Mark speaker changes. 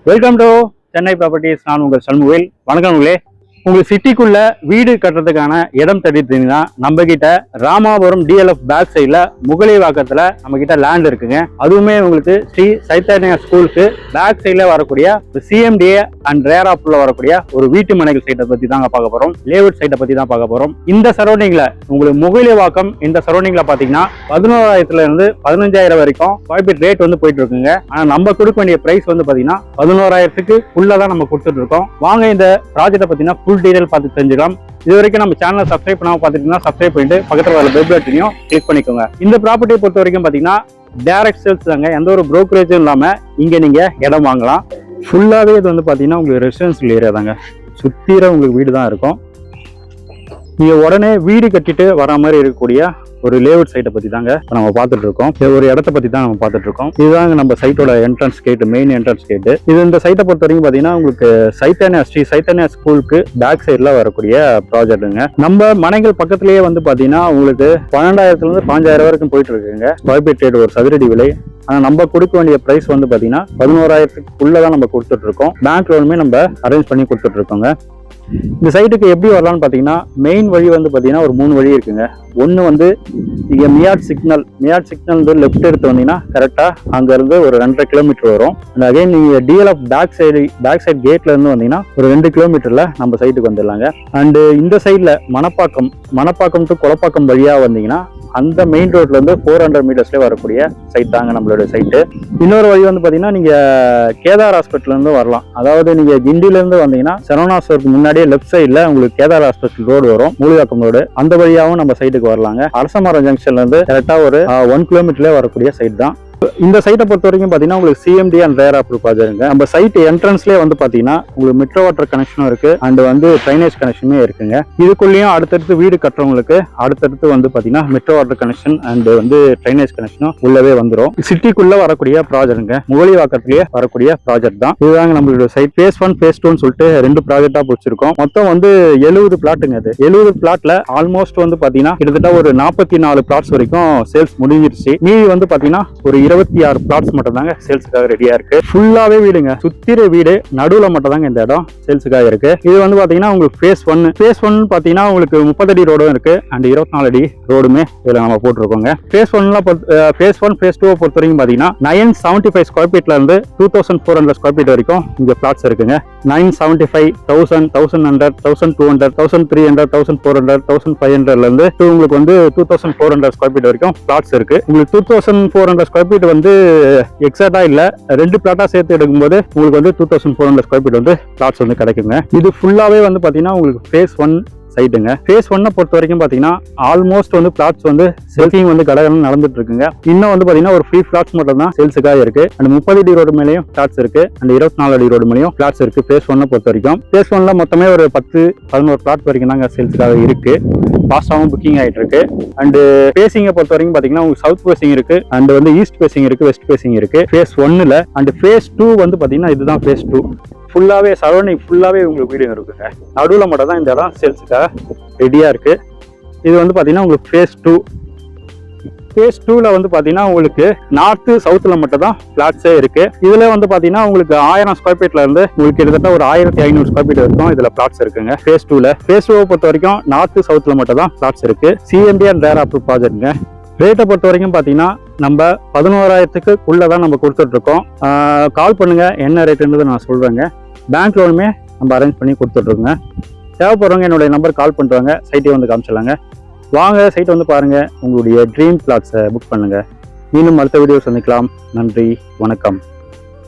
Speaker 1: Welcome to Chennai properties. நான் உங்கள் சண்முவேல். வணக்கம் உங்களே. உங்களுக்கு சிட்டிக்குள்ள வீடு கட்டுறதுக்கான இடம் தேடிட்டீங்கன்னா நம்ம கிட்ட ராமாபுரம் டிஎல்எஃப் பேக் சைட்ல முகலிவாக்கத்துல நம்ம கிட்ட லேண்ட் இருக்குங்க. அதுவுமே உங்களுக்கு ஸ்ரீ சைத்தன்யா ஸ்கூலுக்கு பேக் சைட்ல வரக்கூடிய சிஎம்டிஏ அண்ட் ரேராப்ல வரக்கூடிய ஒரு வீட்டு மனைகள் சைட்டை பத்தி தாங்க பார்க்க போறோம். லேஅவுட் சைட்டை பத்தி தான் பார்க்க போறோம். இந்த சரௌண்டிங்ல உங்களுக்கு முகலிவாக்கம் இந்த சரௌண்டிங்ல பாத்தீங்கன்னா 11,000 இருந்து 15,000 வரைக்கும் ஸ்கொயர் ஃபீட் ரேட் வந்து போயிட்டு இருக்குங்க. ஆனா நம்ம கொடுக்க வேண்டிய பிரைஸ் வந்து பாத்தீங்கன்னா 11,000க்கு உள்ளதான் நம்ம கொடுத்துட்டு இருக்கோம். வாங்க இந்த ப்ராஜெக்டை பத்தினா ஃபுல் டீடைல் பார்த்து தெரிஞ்சுக்கலாம். இது வரைக்கும் நம்ம சேனலை சப்ஸ்கிரைப் பண்ணாம பார்த்துட்டீங்கன்னா சப்ஸ்கிரைப் பண்ணிட்டு பக்கத்துல வர பெல் பட்டனையும் கிளிக் பண்ணிக்கோங்க. இந்த ப்ராப்பர்ட்டியை பொறுத்த வரைக்கும் பாத்தீங்கன்னா டைரக்ட் சேல்ஸ் தாங்க. எந்த ஒரு புரோக்கரேஜும் இல்லாம இங்க நீங்க இடம் வாங்கலாம். ஃபுல்லாவே இது வந்து பாத்தீங்கன்னா உங்களுக்கு ரெசிடென்சியல் ஏரியா தாங்க. சுத்திர உங்களுக்கு வீடு தான் இருக்கும். நீங்க உடனே வீடு கட்டிட்டு வர மாதிரி இருக்கக்கூடிய ஒரு லேஅவுட் சைட்டை பத்தி தாங்க நம்ம பார்த்துட்டு இருக்கோம். ஒரு இடத்த பத்தி தான் நம்ம பார்த்துட்டு இருக்கோம். இதுதாங்க நம்ம சைட்டோட entrance gate, main entrance gate. இது இந்த சைட்டை பொறுத்த வரைக்கும் பாத்தீங்கன்னா உங்களுக்கு ஸ்ரீ சைத்தன்யா ஸ்கூலுக்கு பேக் சைட்ல வரக்கூடிய ப்ராஜெக்ட்டுங்க. நம்ம மனைகள் பக்கத்திலேயே வந்து பாத்தீங்கன்னா உங்களுக்கு 12,000 இருந்து 15,000 வரைக்கும் போயிட்டு இருக்குங்க ஸ்கொயர் ஃபீட் ரேட் ஒரு சதுரடி விலை. ஆனா நம்ம கொடுக்க வேண்டிய பிரைஸ் வந்து பாத்தீங்கன்னா 11,000க்குள்ளதான் நம்ம கொடுத்துட்டு இருக்கோம். பேங்க் லோனுமே நம்ம அரேஞ்ச் பண்ணி கொடுத்துட்டு இருக்கோங்க. இந்த சைட்டுக்கு எப்படி வரலாம்னு பாத்தீங்கன்னா மெயின் வழி வந்து பாத்தீங்கன்னா ஒரு 3 வழி இருக்குங்க. ஒன்னு வந்து நீங்க மியாட் சிக்னல் வந்து லெஃப்ட் எடுத்து வந்தீங்கன்னா கரெக்டா அங்க இருந்து ஒரு 2.5 கிலோமீட்டர் வரும். அகைன் நீங்க டிஎல்எஃப் பேக் சைடு கேட்ல இருந்து வந்தீங்கன்னா ஒரு 2 கிலோமீட்டர்ல நம்ம சைட்டுக்கு வந்துடலாங்க. அண்ட் இந்த சைட்ல மணப்பாக்கம் டு கொலப்பாக்கம் வழியா வந்தீங்கன்னா அந்த மெயின் ரோட்ல இருந்து 400 மீட்டர்ஸ்ல வரக்கூடிய சைட் தாங்க நம்மளோட சைட்டு. இன்னொரு வழி வந்து பாத்தீங்கன்னா நீங்க கேதார் ஹாஸ்பிட்டல் இருந்து வரலாம். அதாவது நீங்க கிண்டில இருந்து வந்தீங்கன்னா சரவணா ஸ்டோருக்கு முன்னாடியே லெஃப்ட் சைட்ல உங்களுக்கு கேதார் ஹாஸ்பிட்டல் ரோடு வரும், முகலிவாக்கம் ரோடு. அந்த வழியாவும் நம்ம சைட்டுக்கு வரலாங்க. அரசமரம் ஜங்ஷன்ல இருந்து கரெக்டா ஒரு 1 கிலோமீட்டர்ல வரக்கூடிய சைட் தான். இந்த சைட்டை பொறுத்த வரைக்கும் பாத்தீங்கன்னா உங்களுக்கு சிஎம்டி அண்ட் ரேராப் ப்ராஜெக்ட். நம்ம சைட் என்ட்ரன்ஸ்லேயே வந்து பாத்தீங்கன்னா உங்களுக்கு மெட்ரோ வாட்டர் கனெக்ஷனும் இருக்கு அண்ட் வந்து ட்ரைனேஜ் கனெக்ஷனுமே இருக்குங்க. இதுக்குள்ளேயும் அடுத்தடுத்து வீடு கட்டுறவங்களுக்கு அடுத்தடுத்து வந்து பாத்தீங்கன்னா மெட்ரோ வாட்டர் கனெக்ஷன் அண்ட் வந்து ட்ரைனேஜ் கனெக்ஷனும் உள்ளவே வந்துடும். சிட்டிக்குள்ள வரக்கூடிய ப்ராஜெக்ட்ங்க, முகலிவாக்கத்திலேயே வரக்கூடிய ப்ராஜெக்ட் தான். இதுதாங்க நம்மளோட சைட். ஃபேஸ் 1 ஃபேஸ் 2 சொல்லிட்டு 2 ப்ராஜெக்டா பிடிச்சிருக்கோம். மொத்தம் வந்து 70 பிளாட்டுங்க. அது 70 பிளாட்ல ஆல்மோஸ்ட் வந்து பாத்தீங்கன்னா கிட்டத்தட்ட ஒரு 44 பிளாட்ஸ் வரைக்கும் சேல்ஸ் முடிஞ்சிருச்சு. மீதி வந்து பாத்தீங்கன்னா ஒரு 26 பிளாட்ஸ் மட்டும் தாங்க சேல்ஸுக்காக ரெடியா இருக்கு. ஃபுல்லாவே வீடுங்க, சுத்திர வீடு, நடுவுல மட்டும் தாங்க இந்த இடம் சேல்ஸுக்காக இருக்கு. இது வந்து பாத்தீங்கன்னா உங்களுக்கு ஃபேஸ் 1 பாத்தீங்கன்னா உங்களுக்கு 30 அடி ரோடும் இருக்கு அண்ட் 24 அடி ரோடுமே இதுல நம்ம போட்டிருக்கோங்க. ஃபேஸ் 1 ஃபேஸ் 2 பொறுத்த வரைக்கும் பாத்தீங்கன்னா 975 ஸ்கொயர் ஃபீட்ல இருந்து 2400 ஸ்கொயர் ஃபீட் வரைக்கும் இங்க பிளாட்ஸ் இருக்குங்க. 975, 1000, 1100, 1200, 1300, 1400, 1500ல இருந்து உங்களுக்கு வந்து 2400 ஸ்கொயர் ஃபீட் வரைக்கும் பிளாட்ஸ் இருக்கு. உங்களுக்கு 2400 ஸ்கொயர் ஃபீட் வந்து எக்ஸாக்டா இல்ல, 2 பிளாட்டா சேர்த்து எடுக்கும்போது உங்களுக்கு வந்து 2400 ஸ்கொயர் ஃபீட் வந்து பிளாட்ஸ் வந்து கிடைக்குங்க. இது ஃபுல்லாவே வந்து பாத்தீங்கன்னா உங்களுக்கு ஃபேஸ் 1 சைட்டுங்க. ஃபேஸ் 1 பொறுத்த வரைக்கும் பாத்தீங்கன்னா ஆல்மோஸ்ட் வந்து பிளாட்ஸ் வந்து சேல்சிங் வந்து கடகடன்னு நடந்துட்டு இருக்குங்க. இன்னும் வந்து பாத்தீங்கன்னா ஒரு 3 பிளாட்ஸ் மட்டும் தான் சேல்ஸுக்காக இருக்கு. அண்ட் 30 அடி ரோடு மேலேயும் பிளாட்ஸ் இருக்கு அண்ட் 24 அடி ரோடு மேலேயும் பிளாட்ஸ் இருக்கு. ஃபேஸ் 1 பொறுத்த வரைக்கும் ஃபேஸ் 1ல மொத்தமே ஒரு 10-11 பிளாட் வரைக்கும் தாங்க சேல்ஸுக்காக இருக்கு. ஃபாஸ்டாகவும் புக்கிங் ஆகிட்டு இருக்கு. அண்ட் ஃபேசிங்கை பொறுத்த வரைக்கும் பாத்தீங்கன்னா உங்களுக்கு சவுத் ஃபேசிங் இருக்கு அண்ட் வந்து ஈஸ்ட் ஃபேசிங் இருக்கு, வெஸ்ட் ஃபேசிங் இருக்கு ஃபேஸ் 1ல. அண்ட் ஃபேஸ் 2 வந்து பாத்தீங்கன்னா இதுதான் ஃபேஸ் 2. ஃபுல்லாவே சரௌண்டிங் ஃபுல்லாவே உங்களுக்கு வீடு இருக்குங்க. நடுவில் மட்டும் தான் இந்த இடம் சேல்ஸுக்காக ரெடியா இருக்கு. இது வந்து பாத்தீங்கன்னா உங்களுக்கு ஃபேஸ் 2. ஃபேஸ் 2ல வந்து பாத்தீங்கன்னா உங்களுக்கு நார்த்து சவுத்துல மட்டும் தான் பிளாட்ஸே இருக்கு. இதுல வந்து பாத்தீங்கன்னா உங்களுக்கு 1000 ஸ்கொயர் ஃபீட்ல இருந்து உங்களுக்கு கிட்டத்தட்ட ஒரு 1500 ஸ்கொயர் ஃபீட் வரைக்கும் இதுல பிளாட்ஸ் இருக்குங்க. ஃபேஸ் 2ல ஃபேஸ் 2 பொறுத்த வரைக்கும் நார்த்து சவுத்துல மட்டும் தான் பிளாட்ஸ் இருக்கு. சிஎம்டி அண்ட் ரேராப் ப்ராஜெக்ட்ங்க. ரேட்டை பொறுத்த வரைக்கும் பாத்தீங்கன்னா நம்ம 11,000க்குள்ளதான் நம்ம கொடுத்துட்டு இருக்கோம். கால் பண்ணுங்க, என்ன ரேட்டுன்றது நான் சொல்றேங்க. பேங்க் லோனுமே நம்ம அரேஞ்ச் பண்ணி கொடுத்துட்டு இருக்கோங்க. தேவைப்படுறவங்க என்னுடைய நம்பர் கால் பண்ணுறாங்க, சைட்டை வந்து காமிச்சிடலாங்க. வாங்க சைட்டை வந்து பாருங்க, உங்களுடைய ட்ரீம் பிளாட்ஸை புக் பண்ணுங்க. மீண்டும் அடுத்த வீடியோ சந்திக்கலாம். நன்றி, வணக்கம்.